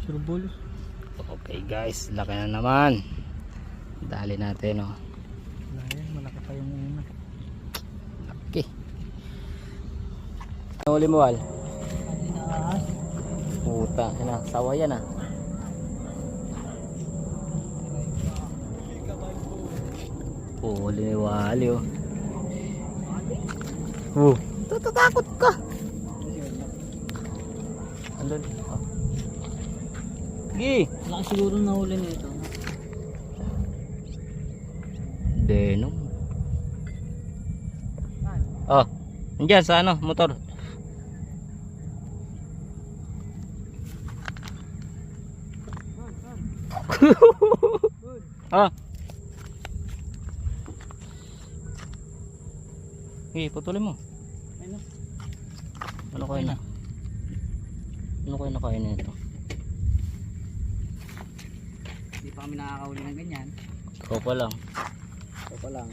Surbol. Okay guys, laki na naman. Dali natin oh. Malaki pa yung una. Okay. Nahuli mo Wal? Puta, yan ah. Sawa yan ah. Huli ni Wali oh. Tatakot ka. Andun. Oh. Gi. Laki siguro nahuli nito. Denom. Oh, nandiyan sa ano, motor. Ah. Putulin mo. Ano kayo na? Ano kayo nakain nito? Hindi pa kami nakakahuli ng ganyan. Ikaw pa lang. Ito pa lang.